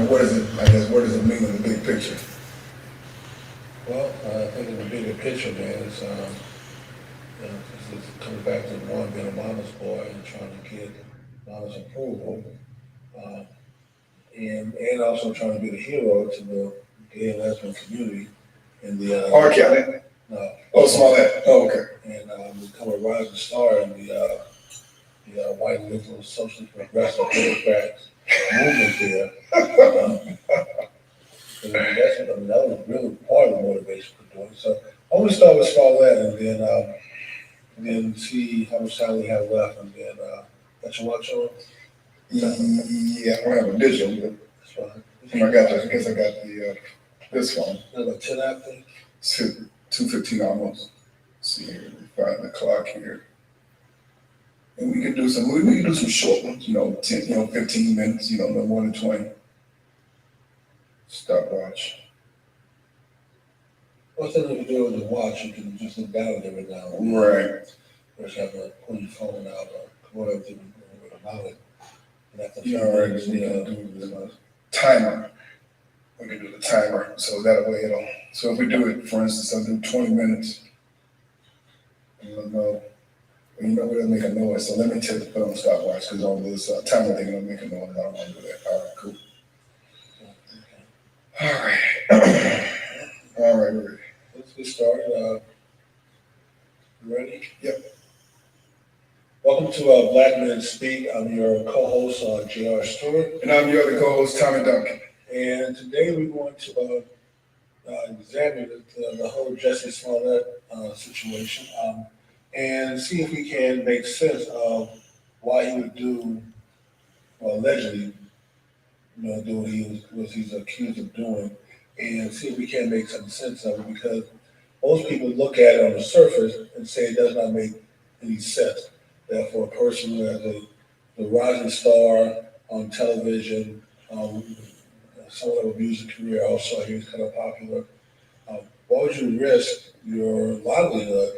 what is it? I guess what does it mean in the big picture? Well, I think in the bigger picture, man, it comes back to one being a mama's boy and trying to get mama's approval, uh, and also trying to be the hero to the gay and lesbian community in the R. Kelly. Oh, Smollett. Oh, okay. and become a rising star in the white liberal socialist progressive Democrats movement there. That was really part of the motivation for doing it. So I want to start with Smollett and then see how much time we have left, and then let you watch on. Yeah, I don't have a digital, but That's fine. I guess I got the this one. About 10 after. It's 2:15 almost. Let's see here, 5 o'clock here. And we can do some short ones, 10, 15 minutes, no more than 20. Stopwatch. What's the thing to do with the watch? You can just look down at it every now and then. Right. Just have to pull your phone out or whatever about it. And that's the Right. We can do the timer. We can do the timer, so that way so if we do it, for instance, I'll do 20 minutes. And we'll know, it'll make a noise. So let me put on the stopwatch because all this timer thing will make a noise. I don't want to do that. All right, cool. All right. All right, we're ready. Let's get started. You ready? Yep. Welcome to Black Men Speak. I'm your co-host, J.R. Stewart. And I'm your other co-host, Tommy Duncan. And today we're going to examine the whole Jussie Smollett situation and see if we can make sense of why he would do, well, allegedly, do what he's accused of doing, and see if we can make some sense of it, because most people look at it on the surface and say it does not make any sense. That for a person who has a rising star on television, somewhat of a music career, also he was kind of popular. Why would you risk your livelihood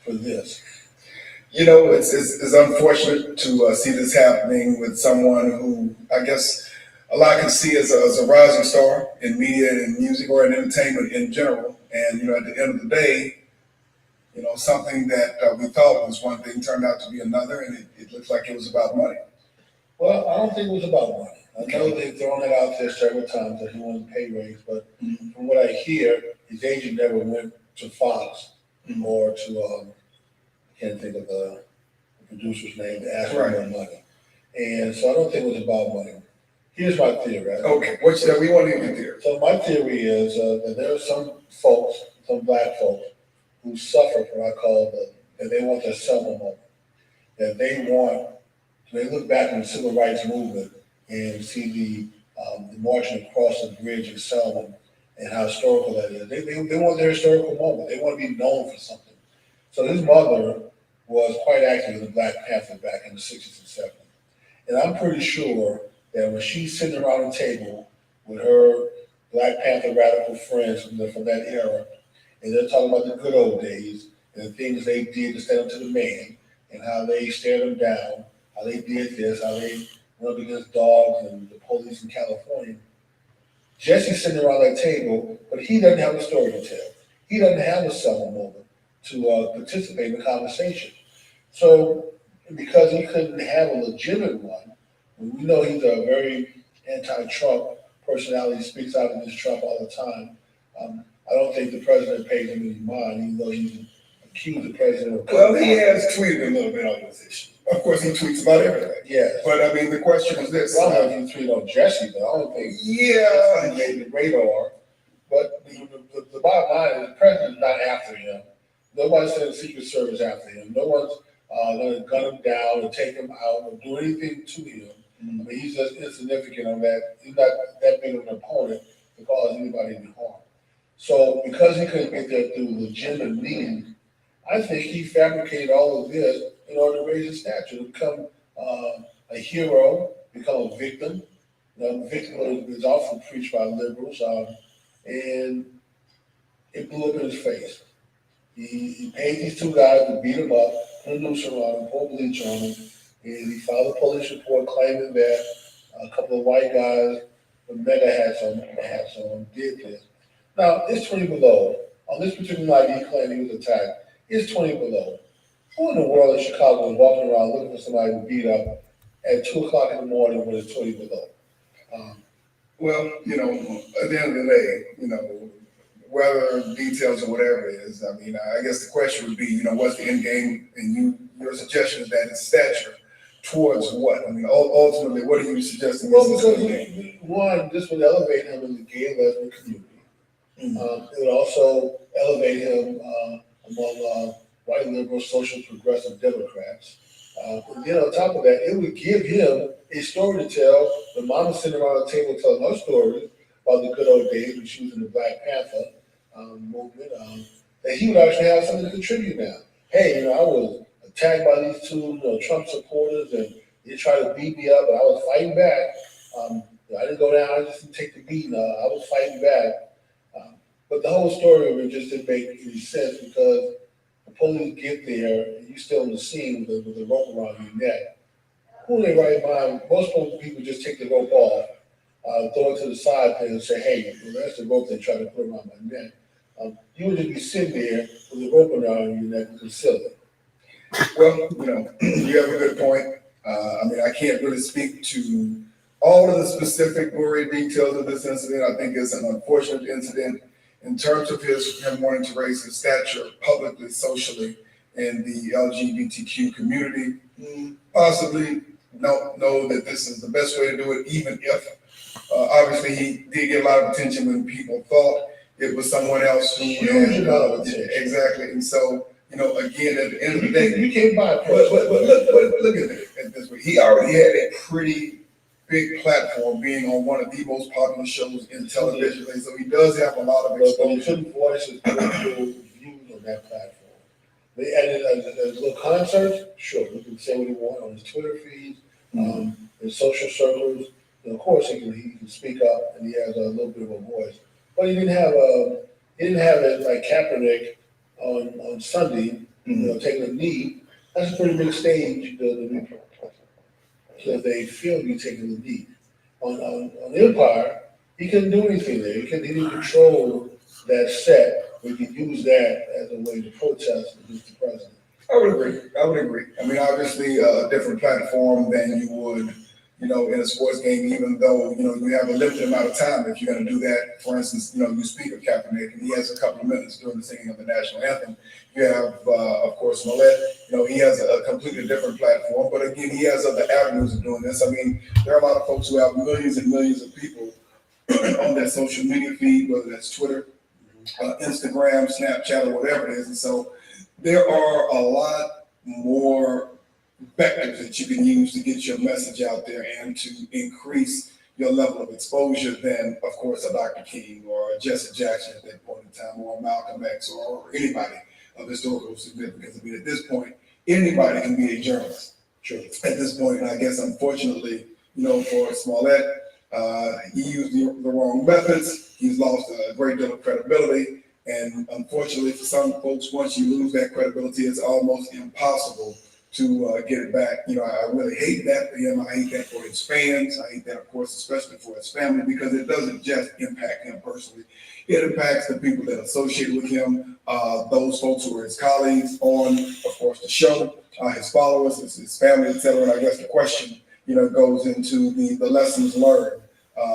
for this? It's unfortunate to see this happening with someone who I guess a lot can see as a rising star in media and music or in entertainment in general. And, at the end of the day, something that we thought was one thing turned out to be another, and it looks like it was about money. Well, I don't think it was about money. I know they've thrown it out there several times that he wanted a pay raise, but from what I hear, his agent never went to Fox or to, I can't think of the producer's name, to ask for more money. And so I don't think it was about money. Here's my theory. Right? Okay, what's that? We want to hear your theory. So my theory is that there are some folks, some black folks, who suffer from what I call that they want their Selma moment. That they look back on the civil rights movement and see the marching across the bridge in Selma and how historical that is. They want their historical moment. They want to be known for something. So his mother was quite active in the Black Panther back in the 60s and 70s. And I'm pretty sure that when she's sitting around the table with her Black Panther radical friends from that era, and they're talking about the good old days and the things they did to stand up to the man and how they stared him down, how they did this, how they went against dogs and the police in California. Jesse's sitting around that table, but he doesn't have a story to tell. He doesn't have a Selma moment to participate in the conversation. So, because he couldn't have a legitimate one, we know he's a very anti-Trump personality, speaks out against Trump all the time. I don't think the president pays him any mind, even though he's accused the president of. Well, he has tweeted a little bit on this issue. Of course, he tweets about everything. Yeah. But I mean, the question is this. I don't know if he tweeted on Jesse, but I don't think he made the radar. But the bottom line is the president's not after him. Nobody's sending the Secret Service after him. No one's going to gun him down or take him out or do anything to him. I mean, he's just insignificant on that. He's not that big of an opponent to cause anybody any harm. So because he couldn't get there through legitimate means, I think he fabricated all of this in order to raise his stature, to become a hero, become a victim. Victim is often preached by liberals, and it blew up in his face. He paid these two guys to beat him up, put a noose around him, pour bleach on him, and he filed a police report claiming that a couple of white guys the mega hats on, did this. Now, it's 20 below. On this particular night he claimed he was attacked, it's 20 below. Who in the world in Chicago is walking around looking for somebody to beat up at 2 o'clock in the morning when it's 20 below? Um, Well, at the end of the day, whether details or whatever it is, I mean, I guess the question would be, what's the end game? And your suggestion is that it's stature towards what? I mean, ultimately, what are you suggesting? well, Is because the end game? one, this would elevate him in the gay and lesbian community. Mhm. It would also elevate him among white liberal, social progressive Democrats. And then on top of that, it would give him a story to tell. The mama sitting around the table telling her stories about the good old days when she was in the Black Panther movement. That he would actually have something to contribute now. Hey, I was attacked by these two Trump supporters and they tried to beat me up, but I was fighting back. I didn't go down, I just didn't take the beating. I was fighting back. But the whole story of it just didn't make any sense because the police get there and you still on the scene with the rope around your neck. Who in their right mind? Most people just take the rope off, throw it to the side and say, "Hey, that's the rope they try to put around my neck." You would just be sitting there with the rope around your neck and conceal it. Well, you have a good point. I mean, I can't really speak to all of the specific gory details of this incident. I think it's an unfortunate incident in terms of him wanting to raise his stature publicly, socially in the LGBTQ community. Possibly don't know that this is the best way to do it, even if obviously he did get a lot of attention when people thought it was someone else who Huge amount of attention. exactly. And so, again, at the end of the day, You can't buy a but person. look at this way. He already had a pretty big platform, being on one of the most popular shows in television. And so he does have a lot of But he exposure. couldn't voice his political views on that platform. They added a little concert, sure, he can say what he wants on his Twitter feeds, in social circles. And of course, he can speak up, and he has a little bit of a voice. But he didn't have it like Kaepernick on Sunday, taking a knee. That's a pretty big stage because they filmed you taking the knee. On Empire, he couldn't do anything there. He didn't control that set. We could use that as a way to protest against the president. I would agree. I mean, obviously, a different platform than you would, in a sports game, even though, you have a limited amount of time if you're going to do that. For instance, you speak of Kaepernick, and he has a couple of minutes during the singing of the national anthem. You have, of course, Millett. He has a completely different platform, but again, he has other avenues of doing this. I mean, there are a lot of folks who have millions and millions of people on their social media feed, whether that's Twitter, Instagram, Snapchat, or whatever it is. And so there are a lot more vectors that you can use to get your message out there and to increase your level of exposure than, of course, a Dr. King or a Jesse Jackson at that point in time, or a Malcolm X, or anybody of historical significance. I mean, at this point, anybody can be a journalist. Sure. At this point, and I guess unfortunately, for Smollett, he used the wrong methods. He's lost a great deal of credibility. And unfortunately for some folks, once you lose that credibility, it's almost impossible to get it back. I really hate that for him. I hate that for his fans. I hate that, of course, especially for his family, because it doesn't just impact him personally. It impacts the people that associate with him, those folks who are his colleagues on, of course, the show, his followers, his family, etc. And I guess the question, goes into the lessons learned,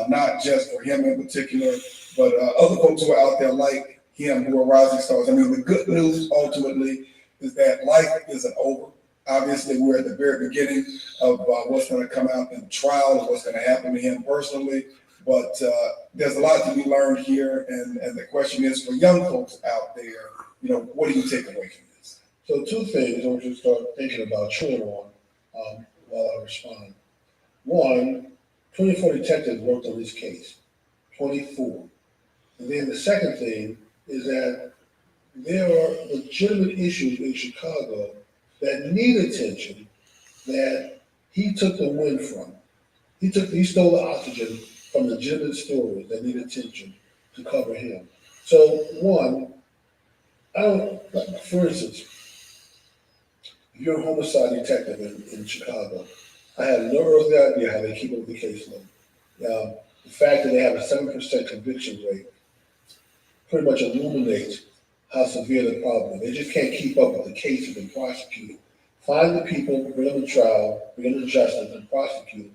not just for him in particular, but other folks who are out there like him, who are rising stars. I mean, the good news ultimately is that life isn't over. Obviously, we're at the very beginning of what's going to come out in the trial and what's going to happen to him personally. But there's a lot to be learned here. And the question is, for young folks out there, what do you take away from this? So two things I want you to start thinking about, chewing on while I respond. One, 24 detectives worked on this case, 24. And then the second thing is that there are legitimate issues in Chicago that need attention that he took the wind from. He stole the oxygen from legitimate stories that need attention to cover him. So one, for instance, if you're a homicide detective in Chicago, I have no earthly idea how they keep up the caseload. the fact that they have a 7% conviction rate pretty much illuminates how severe the problem is. They just can't keep up with the cases and prosecute. Find the people, bring them to trial, bring them to justice, and prosecute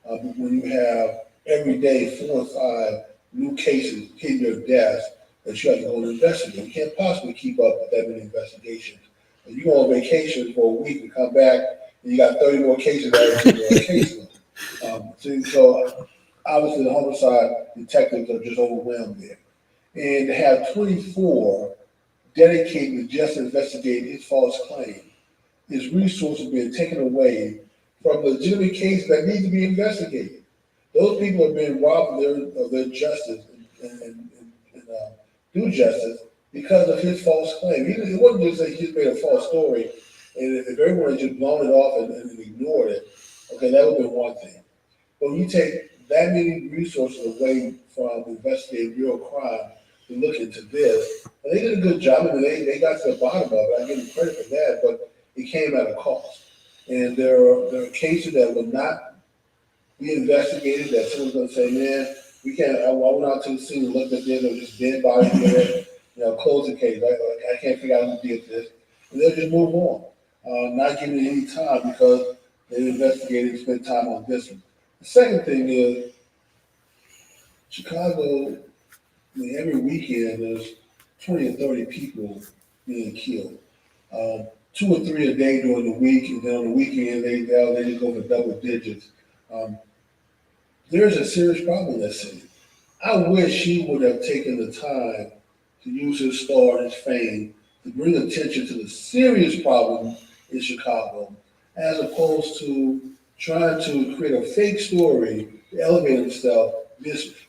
them. When you have every day 4 or 5 new cases hitting your desk that you have to go and investigate, you can't possibly keep up with that many investigations. And you go on vacation for a week and come back, and you got 30 more cases that are in your case. So obviously the homicide detectives are just overwhelmed there. And to have 24 dedicated to just investigating his false claim, his resources being taken away from legitimate cases that need to be investigated. Those people are being robbed of their justice and due justice because of his false claim. It wasn't just that he just made a false story, and if everyone had just blown it off and ignored it, okay, that would have been one thing. But when you take that many resources away from investigating real crime to look into this, and they did a good job. I mean, they got to the bottom of it. I give them credit for that, but it came at a cost. And there are cases that will not be investigated that someone's going to say, man, we can't. I went out to the scene and looked at this, there was just dead body there. Close the case. I can't figure out who did this, and they'll just move on, not giving it any time because they investigated and spent time on this one. The second thing is Chicago. I mean, every weekend there's 20 or 30 people being killed. 2 or 3 a day during the week, and then on the weekend they just go for double digits. There's a serious problem in that city. I wish he would have taken the time to use his star and his fame to bring attention to the serious problem in Chicago, as opposed to trying to create a fake story to elevate himself.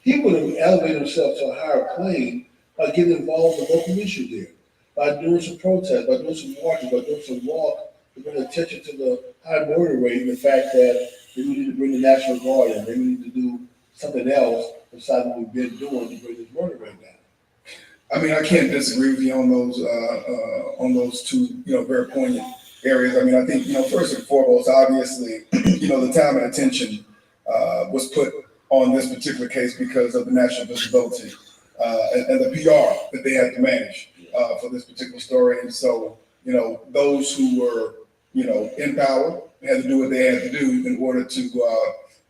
He would have elevated himself to a higher plane by getting involved in the local issue there, by doing some protests, by doing some marching, by doing some walk to bring attention to the high murder rate and the fact that they need to bring the National Guard in. They need to do something else besides what we've been doing to bring this murder rate down. I mean, I can't disagree with you on those two, very poignant areas. I mean, I think, first and foremost, obviously, the time and attention was put on this particular case because of the national visibility and the PR that they had to manage for this particular story. And so, those who were, in power had to do what they had to do in order to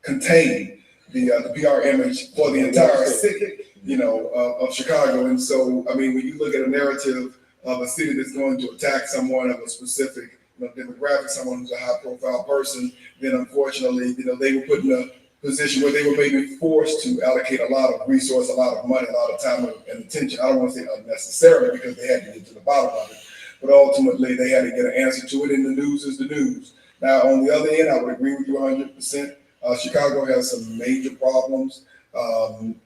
contain the PR image for the entire city, of Chicago. And so, I mean, when you look at a narrative of a city that's going to attack someone of a specific demographic, someone who's a high-profile person, then unfortunately, they were put in a position where they were maybe forced to allocate a lot of resource, a lot of money, a lot of time and attention. I don't want to say unnecessarily because they had to get to the bottom of it, but ultimately they had to get an answer to it, and the news is the news. Now, on the other end, I would agree with you 100%. Chicago has some major problems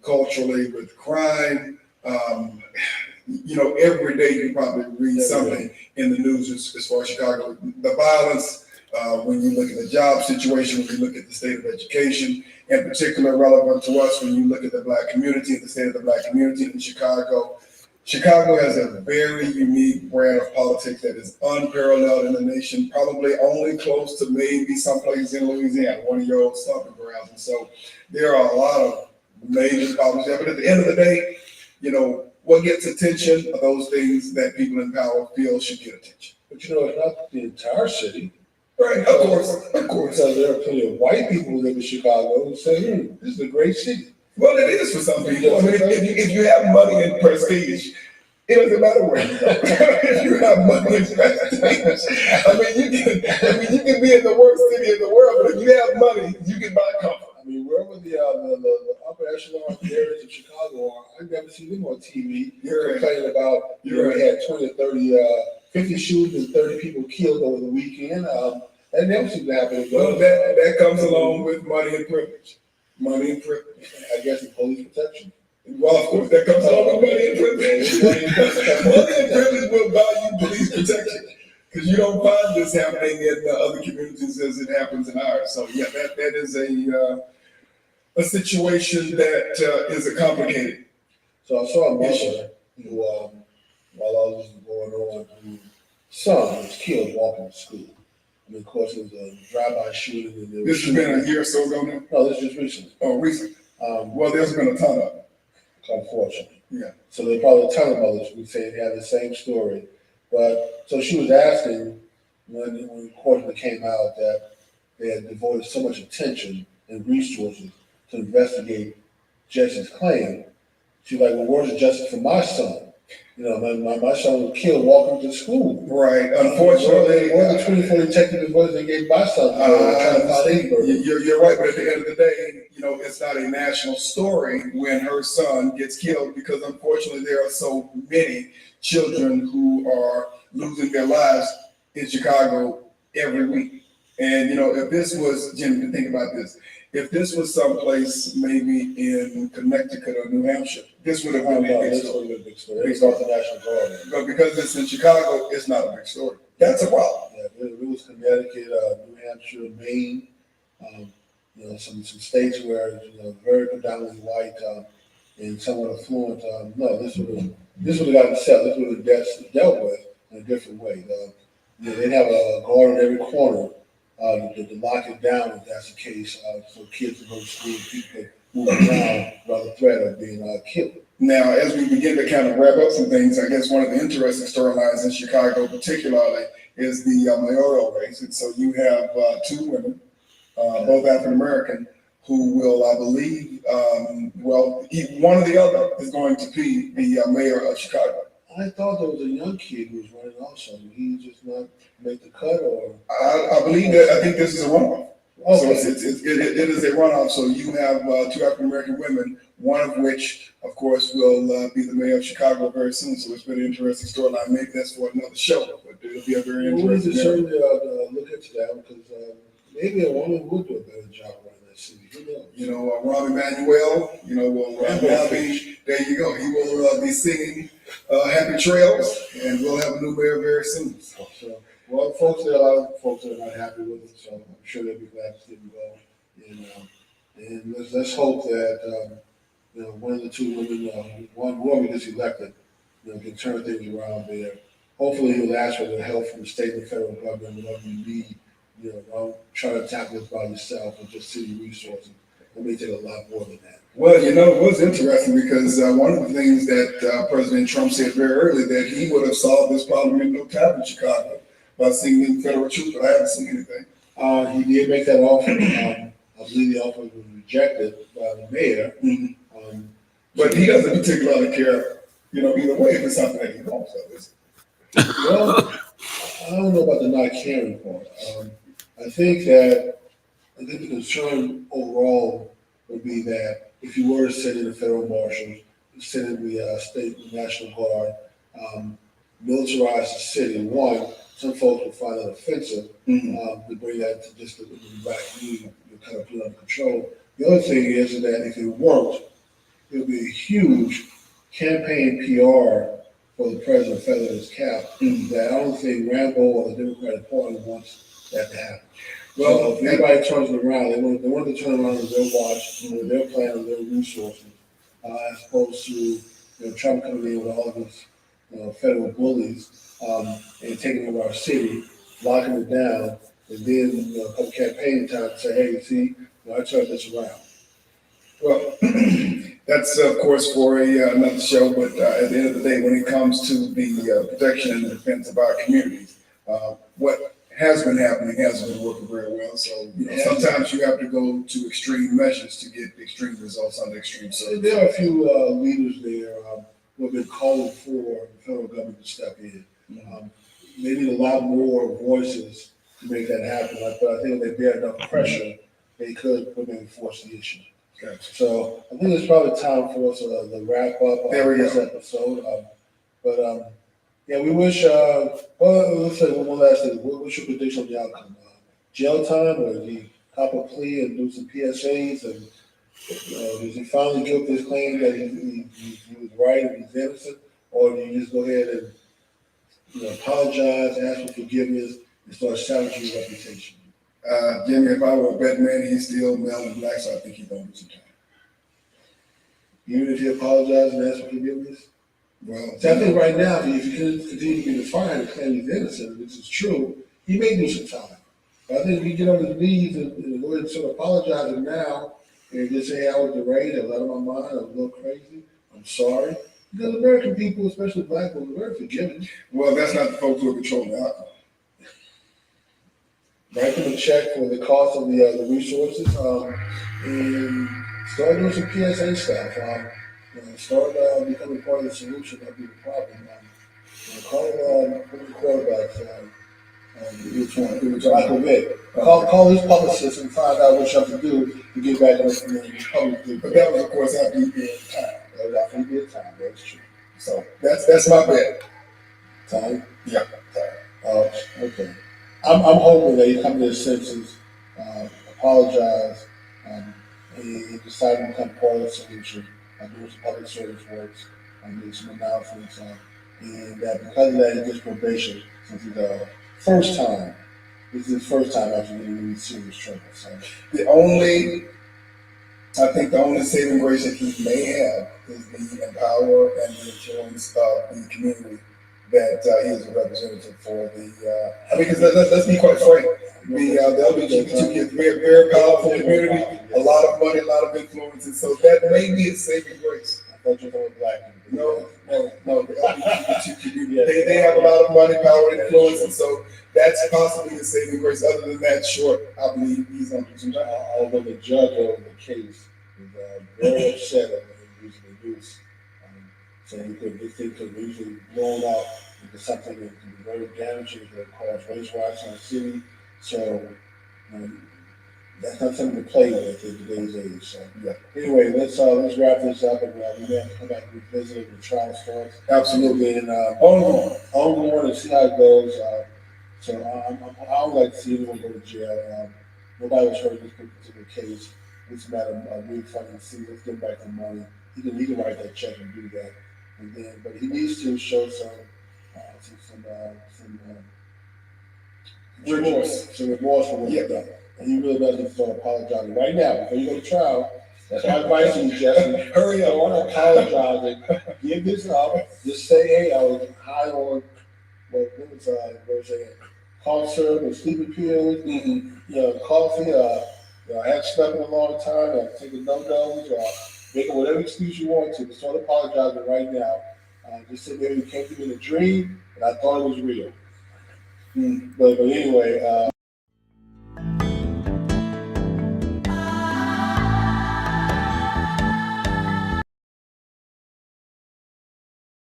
culturally with crime. Every day you probably read something in the news as far as Chicago. The violence, when you look at the job situation, when you look at the state of education, in particular relevant to us, when you look at the Black community and the state of the Black community in Chicago. Chicago has a very unique brand of politics that is unparalleled in the nation, probably only close to maybe some places in Louisiana, one of your old stomping grounds. And so there are a lot of major problems there. But at the end of the day, what gets attention are those things that people in power feel should get attention. But it's not the entire city. Right, of course. Because there are plenty of white people who live in Chicago who say, this is a great city. Well, it is for some people. I mean, if you have money and prestige, it doesn't matter where you go. If you have money and prestige, you can be in the worst city in the world, but if you have money, you can buy comfort. I mean, wherever the upper echelon areas of Chicago are, I've never seen them on TV complaining about, we had 20 or 30, 50 shootings and 30 people killed over the weekend. That never seems to happen. Well, that comes along with money and privilege. Money and privilege. I guess the police protection. Well, of course, that comes along with money and privilege. Money and privilege will buy you police protection because you don't find this happening in other communities as it happens in ours. So, yeah, that is a situation that is a complicated. So I saw a mother who, while all this was going on, whose son was killed walking to school. I mean, of course, it was a drive-by shooting. This has been a year or so ago now? No, this is just recently. Oh, recent. Well, there's been a ton of them. Unfortunately. Yeah. So there are probably a ton of mothers who say they have the same story. But so she was asking when the court came out that they had devoted so much attention and resources to investigate Jesse's claim. She's like, well, where's the justice for my son? You know, my son was killed walking to school. Right. Unfortunately, where the 24 detectives was they gave my son trying to find anybody. You're right, but at the end of the day, you know, it's not a national story when her son gets killed because unfortunately there are so many children who are losing their lives in Chicago every week. And you know, if this was, Jimmy, think about this. If this was someplace maybe in Connecticut or New Hampshire, this would have been a big story. Big story. It's off the National Guard. But because it's in Chicago, it's not a big story. That's a problem. Yeah, it was Connecticut, New Hampshire, Maine, you know, some states where you know very predominantly white and somewhat affluent. No, this would have gotten settled. This would have dealt with in a different way. You know, they'd have a guard in every corner to lock it down if that's the case, so kids can go to school, people move around without the threat of being killed. Now, as we begin to kind of wrap up some things, I guess one of the interesting storylines in Chicago, particularly, is the mayoral race. And so you have two women, both African American, who will, I believe, one or the other is going to be the mayor of Chicago. I thought there was a young kid who was running also. Did he just not make the cut, or? I believe that. I think this is a runoff. Okay. So it is a runoff. So you have two African American women, one of which, of course, will be the mayor of Chicago very soon. So it's been an interesting storyline. Maybe that's for another show, but it'll be a very We need to interesting. certainly look into that because maybe a woman would do a better job running that city. Who knows? You know, Rahm Emanuel, you know, will now be, there you go. He will be singing Happy Trails, and we'll have a new mayor very soon. So, well, folks, there are a lot of folks that are not happy with it, so I'm sure they'll be glad to get involved. And let's hope that you know one of the two women, whoever gets elected, you know, can turn things around there. Hopefully, he'll ask for the help from the state and federal government, whatever you need. You know, don't try to tackle this by yourself or just city resources. It may take a lot more than that. Well, you know, it was interesting because one of the things that President Trump said very early that he would have solved this problem in no time in Chicago by singing federal troops, but I haven't seen anything. He did make that offer. I believe the offer was rejected by the mayor. Mm-hmm. But he doesn't particularly care, you know, either way if it's something that he wants of it. Well, I don't know about the not caring part. I think the concern overall would be that if you were to send in the federal marshals, send in the state and national guard, militarize the city, one, some folks would find that offensive to bring that to just the back you kind of put under control. The other thing is that if it worked, it would be a huge campaign PR for the president feathering his cap. That I don't think Rambo or the Democratic Party wants that to happen. Well, so if anybody turns it around, they want to turn around with their watch, with their plan, with their resources, as opposed to Trump coming in with all of his federal bullies and taking over our city, locking it down, and then come campaign time to say, hey, see, I turned this around. Well, that's of course for another show, but at the end of the day, when it comes to the protection and the defense of our communities, what has been happening hasn't been working very well. So sometimes you have to go to extreme measures to get extreme results under extreme circumstances. There are a few leaders there who have been calling for the federal government to step in. They need a lot more voices to make that happen. But I think if they bear enough pressure, they could maybe force the issue. Okay. So I think it's probably time for us to wrap up this episode. Yeah, we wish. Well, let's say one last thing. What's your prediction of the outcome? Jail time, or does he cop a plea and do some PSAs, and does he finally guilt his claim that he was right and he's innocent, or do you just go ahead and apologize, ask for forgiveness, and start salvaging his reputation? Jimmy, if I were a bet man, he's still male and black, so I think he's going to do some time. Even if he apologizes and asks for forgiveness? Well, so I think right now, if he continue to be defiant and claim he's innocent, which is true, he may do some time. But I think if you get on his knees and go ahead and sort of apologize and now They just say I was deranged, I was out of my mind, I was a little crazy. I'm sorry. Because American people, especially black people, are very forgiving. Well, that's not the folks who are controlling the alcohol. Write them a check for the cost of the resources, and start doing some PSA stuff. Start becoming part of the solution, not be the problem. Call the quarterbacks. Which one? Michael Vick. Call his publicist and find out what you have to do to get back on the public. But that was, of course, after he did time. That was after he did time. That's true. So that's my bet. Time? Yeah, time. Oh, okay. I'm hoping that he comes to his senses, apologize, and decide to become part of the solution, doing some public service works, doing some announcements, and that because of that he gets probation since he's first time. This is his first time actually getting in serious trouble. So I think the only saving grace that he may have is the power and the influence of the community that he is a representative for. Because let's be quite frank, the LGBTQ is very, very powerful community, a lot of money, a lot of influence, and so that may be a saving grace. I thought you were black people. No, the LGBTQ community, they have a lot of money, power, and influence, and so that's possibly a saving grace. Other than that, short, I believe he's going to do some job. Although the judge over the case is very upset at the use of the news. So this thing could easily blown out into something that can be very damaging, that cause race riots in the city. So that's not something to play with in today's age. So yeah. Anyway, let's wrap this up, and we have to come back and revisit the trial starts. Absolutely, and ongoing and see how it goes. So I would like to see anyone go to jail. Nobody was hurt in this particular case. It's a matter of refunding. See, let's get back the money. He can write that check and do that. And then, but he needs to show some remorse for what he's done. And he really does need to start apologizing right now before you go to trial. That's my advice to you, Jesse. Hurry up. I want to apologize and give this up. Just say, hey, I was high on cough syrup and sleeping pills, coffee. I hadn't slept in a long time. I take a no-dose. Make it whatever excuse you want to. But start apologizing right now. Just say maybe you came to me in a dream, and I thought it was real. But anyway.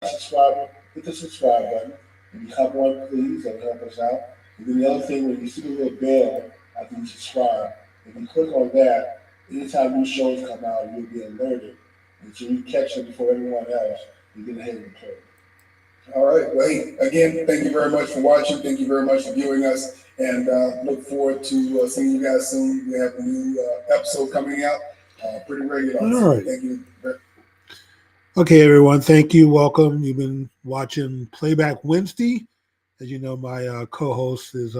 Subscriber, hit the subscribe button. If you come one, please, that will help us out. And then the other thing, when you see the little bell after you subscribe, if you click on that, anytime new shows come out, you'll be alerted. And so you catch them before everyone else. You get ahead of the curve. All right. Well, hey, again, thank you very much for watching. Thank you very much for viewing us. And look forward to seeing you guys soon. We have a new episode coming out pretty regular. All right. Thank you. Okay, everyone. Thank you. Welcome. You've been watching Playback Wednesday. As you know, my co-host is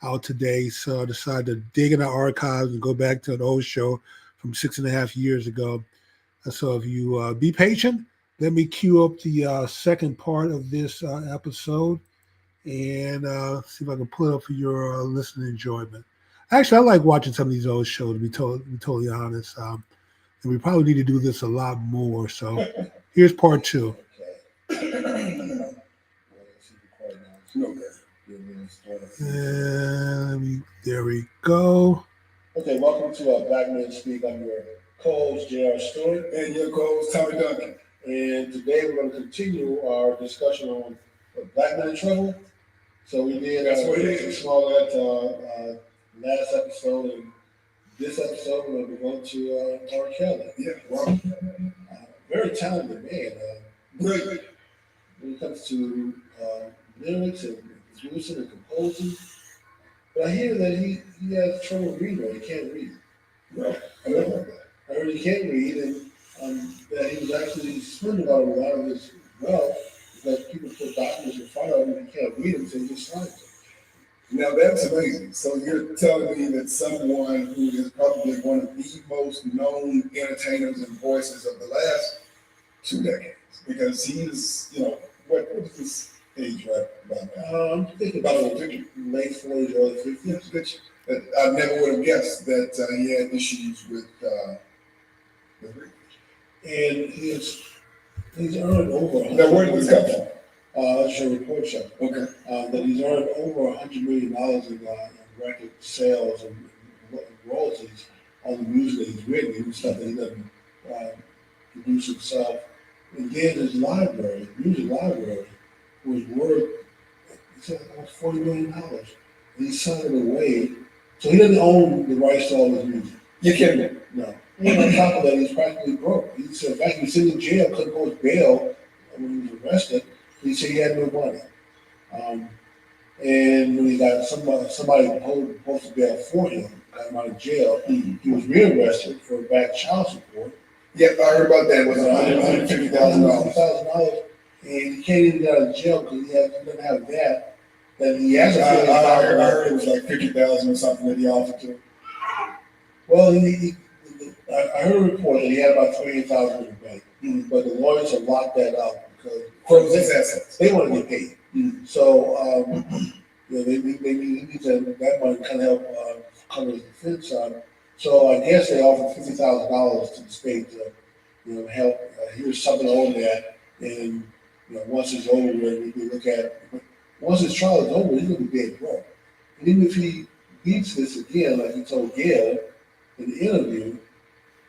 out today, so I decided to dig in the archives and go back to an old show from 6.5 years ago. So if you be patient, let me cue up the second part of this episode and see if I can pull it up for your listening enjoyment. Actually, I like watching some of these old shows, to be totally honest. And we probably need to do this a lot more. So here's part 2. There we go. Okay, welcome to Black Men Speak. I'm your co-host, J.R. Stewart. And your co-host, Tommy Duncan. And today we're going to continue our discussion on Black Men in Trouble. So we did small that last episode, and this episode we're going to go to R. Kelly. Yeah, well, very talented man. Great. When it comes to lyrics and producing and composing. But I hear that he has trouble reading, or he can't read. Right. I know that. I heard he can't read, and that he was actually swindled out of a lot of his wealth because people put documents in front of him and he can't read them, so he just signs them. Now that's amazing. So you're telling me that someone who is probably one of the most known entertainers and voices of the last 2 decades, because he's, what was his age right about now? I'm thinking about late 40s, early 50s. I never would have guessed that he had issues with rape. And he's earned over. Now, where did this come from? It's a report show. Okay. That he's earned over $100 million in record sales and royalties on the music that he's written, even stuff that he doesn't produce himself. And then his library, music library, was worth, he said, almost $40 million. And he signed it away. So he doesn't own the rights to all his music. You kidding me? No. And on top of that, he's practically broke. He said, in fact, he was in jail, couldn't go his bail when he was arrested. He said he had no money. And when he got somebody posted bail for him, got him out of jail, he was rearrested for back child support. Yeah, I heard about that. It was $150,000. $150,000, and he can't even get out of jail because he doesn't have that. That he has. I heard it was like 50,000 or something that he offered to. Well, I heard a report that he had about 28,000 in the bank, but the lawyers have locked that up because Froze his assets. they want to get paid. So they need that money kind of help cover his defense on. So I guess they offered $50,000 to the state to help. Here's something on that, and once it's over, we look at. Once his trial is over, he's gonna be dead broke. And even if he beats this again, like he told Gail in the interview,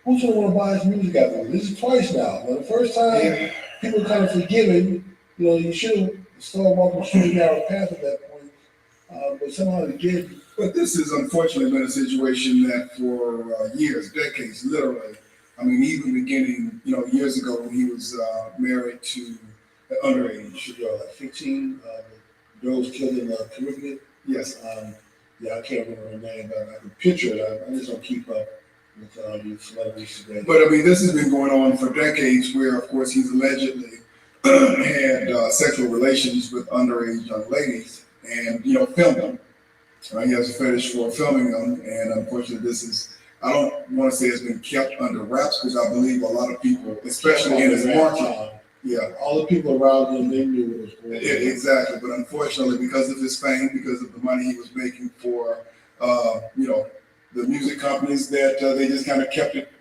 who's gonna want to buy his music after this? This is twice now. Now the first time, people kind of forgiving. You should have started walking a straight narrow path at that point. But somehow he did. But this has unfortunately been a situation that for years, decades, literally, I mean, even beginning, years ago when he was married to the underage. Like 15 girls killed in the Caribbean. Yes. I can't remember her name, but I can picture it. I just don't keep up with celebrities today. But I mean, this has been going on for decades where, of course, he's allegedly had sexual relations with underage young ladies and, filmed them. He has a fetish for filming them. And unfortunately, I don't want to say it's been kept under wraps because I believe a lot of people, especially in his market, all the people around him, they knew what was going on. Exactly. But unfortunately, because of his fame, because of the money he was making for, the music companies, that they just kind of kept it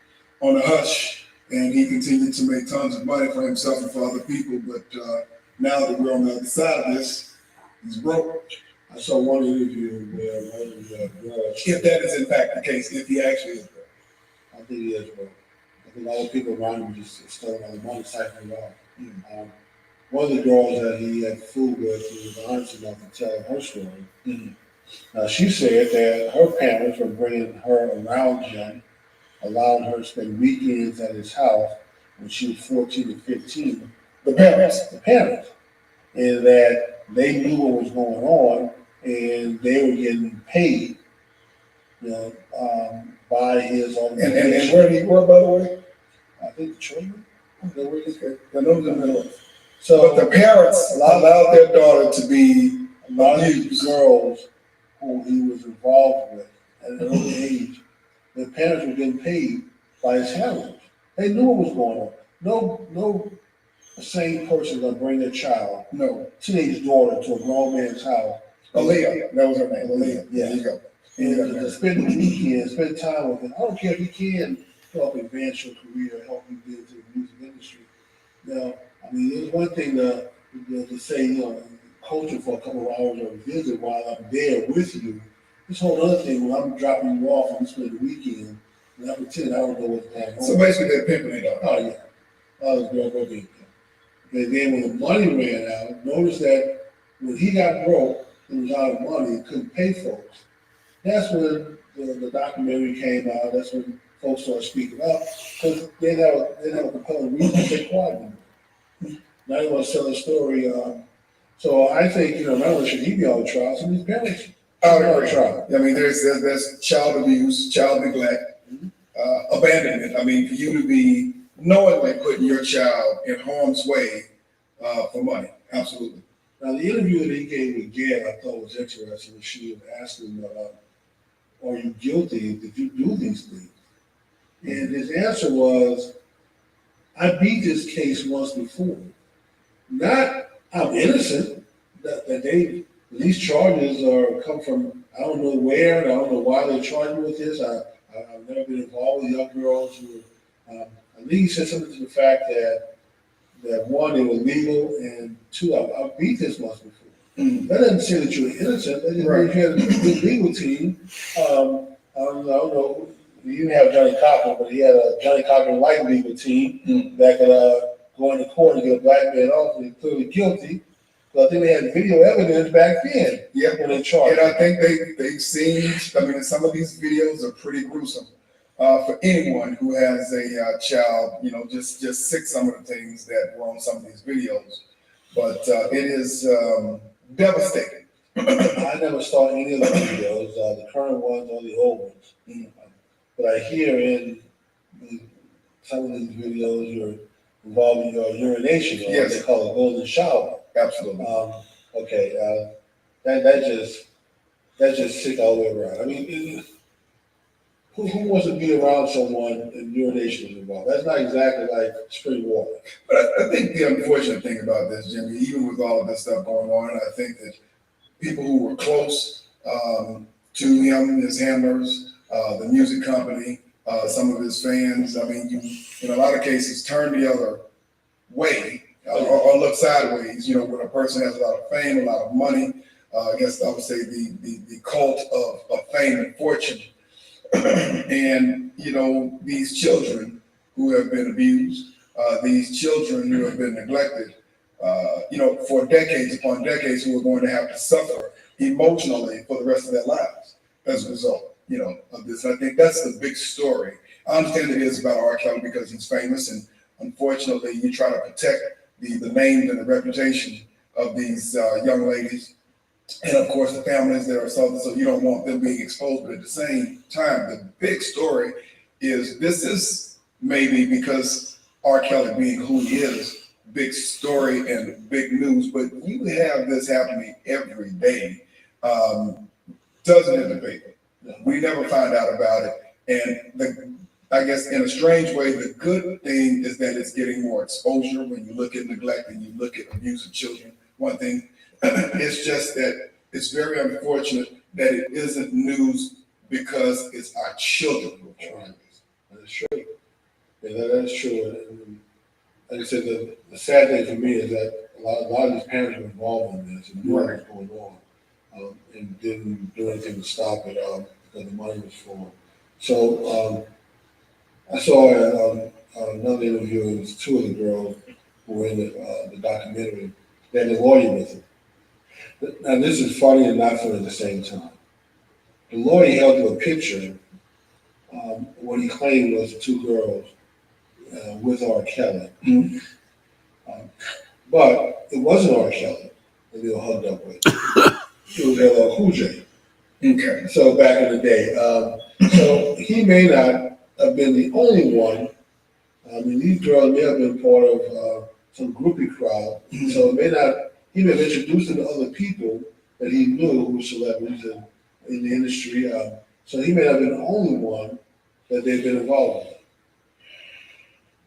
on a hush, and he continued to make tons of money for himself and for other people. But now that we're on the other side of this, he's broke. I saw one interview where one of the girls, If that is in fact the case, if he actually is broke. I think he is broke. I think all the people around him just stole all the money, siphoned it off. One of the girls that he had fooled with, he was honest enough to tell her story. She said that her parents were bringing her around him, allowing her to spend weekends at his house when she was 14 and 15. The parents. And that they knew what was going on, and they were getting paid, by his organization. And where did he work, by the way? I think the children. So, but the parents allowed their daughter to be a lot of these girls who he was involved with at an early age, their parents were getting paid by his handlers. They knew what was going on. No sane person gonna bring their child, teenage daughter, to a grown man's house. Aaliyah, that was her name. Aaliyah. Yeah. There you go. And to spend the weekend, spend time with him. I don't care if he can help advance your career, help you get into the music industry. I mean, there's one thing to say, coach him for a couple of hours or visit while I'm there with you. This whole other thing when I'm dropping you off and we spend the weekend, and I pretend I don't know what's going on. So basically, they're pimping it up. Oh yeah, I was going to get there. And then when the money ran out, notice that when he got broke and was out of money and couldn't pay folks, that's when the documentary came out. That's when folks started speaking up because they didn't have a compelling reason to stay quiet anymore. Now they want to sell a story. So I think, not only should he be on trial, some of his parents Out of trial. I mean, there's child abuse, child neglect, abandonment. I mean, for you to be knowingly putting your child in harm's way for money, absolutely. Now the interview that he gave with Gail, I thought was interesting. She was asking him, are you guilty? Did you do these things? And his answer was, I beat this case once before. Not I'm innocent, that these charges come from I don't know where, and I don't know why they're charging with this. I've never been involved with young girls who, I think he said something to the fact that one, they were legal, and two, I've beat this once before. That doesn't say that you're innocent. That just means you had a good legal team. I don't know. He didn't have Johnny Cochran, but he had a Johnny Cochran light legal team that could go into court and get a black man off and clearly guilty. So I think they had video evidence back then. Yeah, when they charged. and I think they've seen. I mean, some of these videos are pretty gruesome. For anyone who has a child, just sick some of the things that were on some of these videos, but it is devastating. I never saw any of the videos, the current ones or the old ones. But I hear in some of these videos you're involved in your urination, or what they call a golden shower. Absolutely. Okay, that's just sick all the way around. I mean, who wants to be around someone and urination is involved? That's not exactly like spring water. But I think the unfortunate thing about this, Jimmy, even with all of this stuff going on, I think that people who were close to him, his handlers, the music company, some of his fans, I mean, you, in a lot of cases, turn the other way or look sideways, when a person has a lot of fame, a lot of money. I guess I would say the cult of fame and fortune. And, these children who have been abused, these children who have been neglected, for decades upon decades, who are going to have to suffer emotionally for the rest of their lives as a result, of this. I think that's the big story. I understand it is about R. Kelly because he's famous, and unfortunately, you try to protect the name and the reputation of these young ladies, and of course the families that are assaulted, so you don't want them being exposed. But at the same time, the big story is this is maybe because R. Kelly being who he is, big story and big news, but you have this happening every day, doesn't in the paper. We never find out about it. And I guess in a strange way, the good thing is that it's getting more exposure when you look at neglect and you look at abuse of children. One thing, it's just that it's very unfortunate that it isn't news because it's our children who are trying this. That is true. Yeah, that is true. And like I said, the sad thing for me is that a lot of these parents were involved in this and knew what was going on, and didn't do anything to stop it because the money was flowing. So I saw another interview. It was two of the girls who were in the documentary. They had a lawyer with them. Now this is funny and not funny at the same time. The lawyer held to a picture what he claimed was the two girls with R. Kelly. But it wasn't R. Kelly that they were hugged up with. It was LL Cool J. Okay. So back in the day. So he may not have been the only one. I mean, these girls may have been part of some groupie crowd. So he may have introduced them to other people that he knew who were celebrities in the industry. So he may have been the only one that they've been involved with.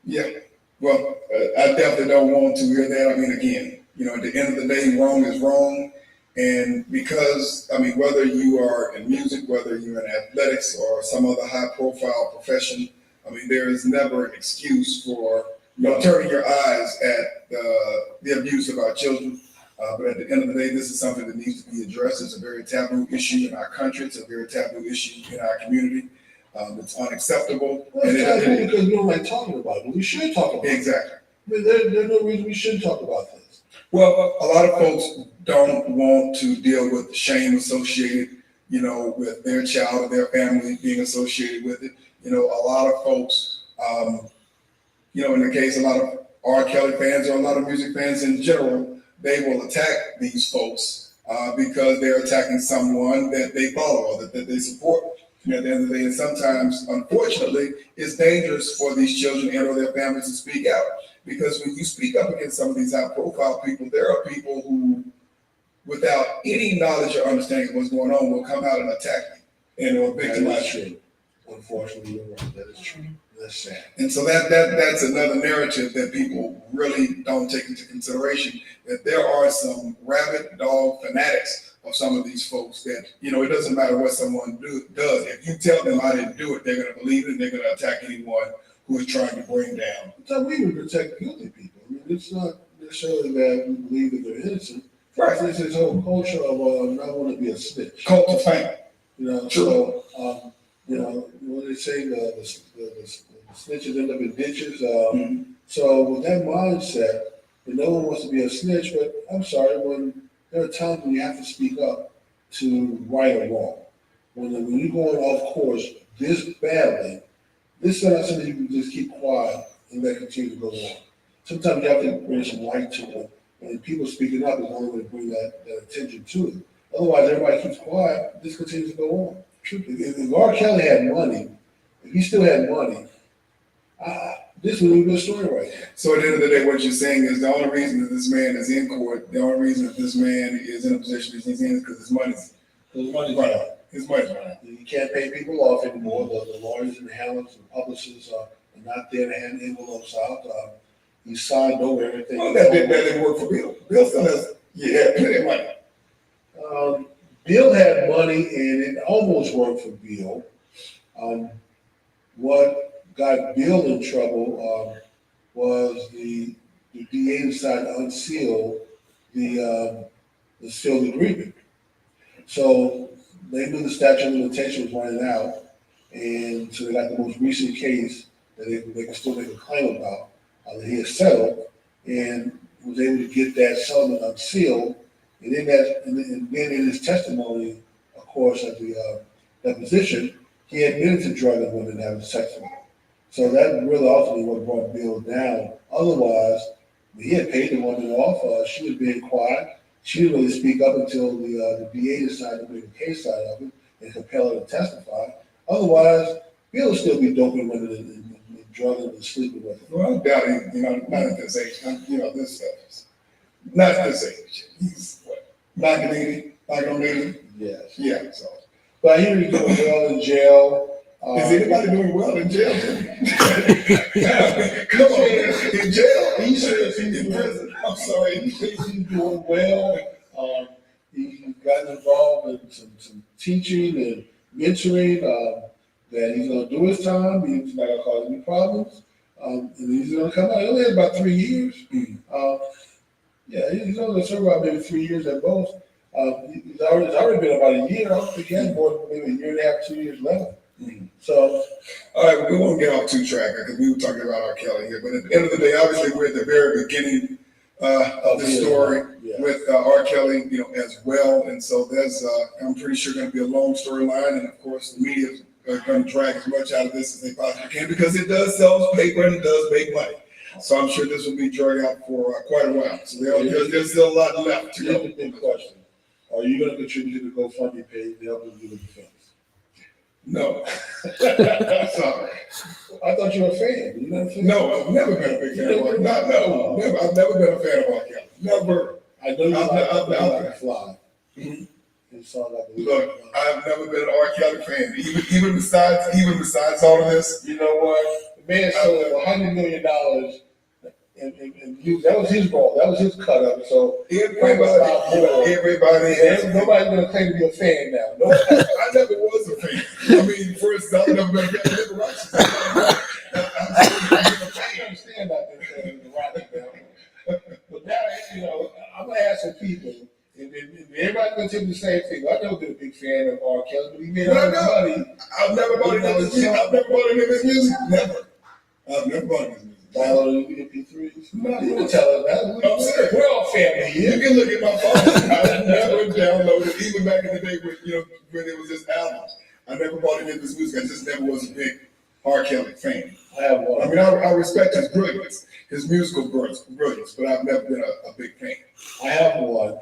Yeah, well, I definitely don't want to hear that. I mean, again, at the end of the day, wrong is wrong. And because, whether you are in music, whether you're in athletics or some other high profile profession, there is never an excuse for turning your eyes at the abuse of our children. But at the end of the day, this is something that needs to be addressed. It's a very taboo issue in our country. It's a very taboo issue in our community. It's unacceptable. Well, it's taboo because we don't like talking about it, but we should talk about it. Exactly. There's no reason we shouldn't talk about this. Well, a lot of folks don't want to deal with the shame associated, with their child or their family being associated with it. A lot of folks, in the case, a lot of R. Kelly fans or a lot of music fans in general, they will attack these folks because they're attacking someone that they follow or that they support. At the end of the day, and sometimes, unfortunately, it's dangerous for these children and or their families to speak out. Because when you speak up against some of these high-profile people, there are people who, without any knowledge or understanding of what's going on, will come out and attack you and or victimize you. Unfortunately, you're right. That is true. That's sad. And so that's another narrative that people really don't take into consideration, that there are some rabid dog fanatics of some of these folks that, it doesn't matter what someone does. If you tell them I didn't do it, they're going to believe it and they're going to attack anyone who is trying to bring down. So we even protect guilty people. I mean, it's not necessarily that we believe that they're innocent. Right. It's this whole culture of not wanting to be a snitch. Cult of fame. So, when they say the snitches end up in ditches. So with that mindset, no one wants to be a snitch, but I'm sorry, when there are times when you have to speak up to right or wrong. When you're going off course this badly, this is not something you can just keep quiet and let it continue to go on. Sometimes you have to bring some light to it, and people speaking up is the only way to bring that attention to it. Otherwise, everybody keeps quiet, this continues to go on. If R. Kelly had money, if he still had money, this would be a good story right now. So at the end of the day, what you're saying is the only reason that this man is in court, the only reason that this man is in a position that he's in is because his money's Right. His money's running. You can't pay people off anymore. The lawyers and the handlers and publicists are not there to hand envelopes out. He signed over everything. Well, that didn't work for Bill. Bill still has, plenty of money. Bill had money, and it almost worked for Bill. What got Bill in trouble was the DA decided to unseal the sealed agreement. So they knew the statute of limitations was running out, and so they got the most recent case that they could still make a claim about that he had settled, and was able to get that settlement unsealed. And then in his testimony, of course, at the deposition, he admitted to drugging women and having sex with them. So that really ultimately what brought Bill down. Otherwise, he had paid the woman off. She was being quiet. She didn't really speak up until the DA decided to make a case out of it and compel her to testify. Otherwise, Bill would still be doping women and drugging and sleeping with them. Well, I doubt it, not at this age. This stuff is not at this age. He's what, 90, 80? Yes. Yeah, so. But he was doing well in jail. Is anybody doing well in jail? Come on, man. In jail? He says he's in prison. I'm sorry. He says he's doing well. He got involved in some teaching and mentoring. That he's going to do his time. He's not going to cause any problems. And he's going to come out. He only had about 3 years. He's only going to serve about maybe 3 years at most. It's already been about a year. I don't think he has more than maybe a year and a half, 2 years left. So, all right, we won't get off too track because we were talking about R. Kelly here. But at the end of the day, obviously, we're at the very beginning of the story with R. Kelly, as well. And so there's, I'm pretty sure, going to be a long storyline. And of course, the media are going to drag as much out of this as they possibly can because it does sell paper and it does make money. So I'm sure this will be dragged out for quite a while. So there's still a lot left to go. Here's the big question. Are you going to contribute to the GoFundMe page to help them do the defense? No. Sorry. I thought you were a fan. You're not a fan? No, I've never been a big fan of R. No, never. I've never been a fan of R. Kelly. Never. I know you're like Fly. Mm-hmm. Look, I've never been an R. Kelly fan. Even besides all of this. You know what? The man sold $100 million, and that was his role. That was his cut of it. So nobody's gonna claim to be a fan now. No, I never was a fan. I mean, first I've never been a fan of Liberal Rights. I understand that the Rocky now. But now, I'm gonna ask some people. And everybody's gonna tell me the same thing. I've never been a big fan of R. Kelly, but he made a lot of money. I've never bought any of his music. Never. I've never bought any of his music. Downloaded MP3s. No, you can tell us that. I'm serious. We're all family here. You can look at my phone. I've never downloaded, even back in the day when it was just albums. I never bought any of his music. I just never was a big R. Kelly fan. I have one. I mean, I respect his brilliance, his musical brilliance, but I've never been a big fan. I have one.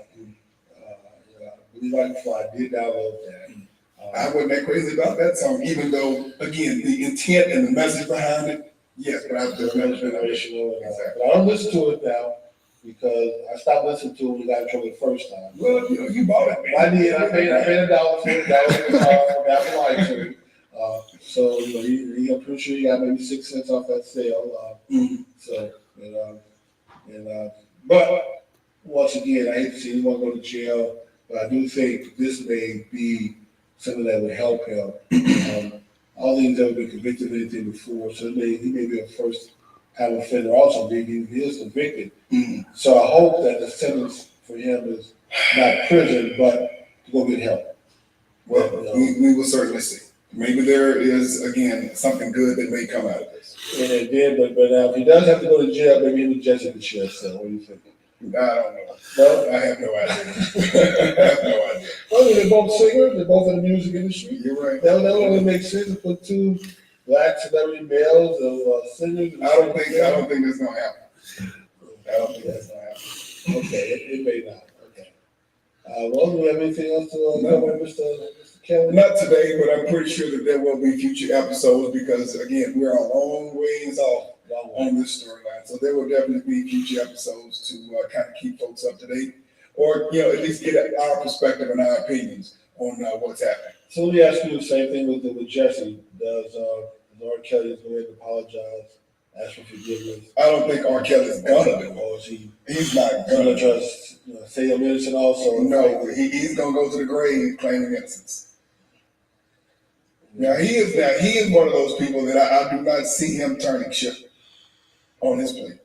Believe I Can Fly. I did download that. I wasn't that crazy about that song, even though, again, the intent and the message behind it, yes, but I've just never been inspirational. But I don't listen to it now because I stopped listening to it when we got in trouble the first time. Well, you bought it, man. I did. I paid $1 for it. That was from Apple iTunes. So, I'm pretty sure he got maybe 6 cents off that sale. So, but once again, I hate to see anyone go to jail, but I do think this may be something that would help him. All these never been convicted of anything before, so he may be a first time offender also, maybe he is convicted. So I hope that the sentence for him is not prison, but to go get help. Well, we will certainly see. Maybe there is, again, something good that may come out of this. And it did, but if he does have to go to jail, maybe he would just in the jail cell. What do you think? I don't know. No? I have no idea. I have no idea. Well, they're both singers. They're both in the music industry. You're right. That would only make sense to put two black celebrity males or singers. I don't think that's gonna happen. I don't think that's gonna happen. Okay, it may not. Okay. Well, do we have anything else to No. cover, Mr. Kelly? Not today, but I'm pretty sure that there will be future episodes because, again, we're a long ways off on this storyline. So there will definitely be future episodes to kind of keep folks up to date, or at least get our perspective and our opinions on what's happening. So let me ask you the same thing with Jesse. Does R. Kelly go ahead and apologize, ask for forgiveness? I don't think R. Kelly's gonna do it. Or is he He's not gonna gonna just say I'm innocent also? No, he's gonna go to the grave claiming innocence. Now he is one of those people that I do not see him turning ship on his plate.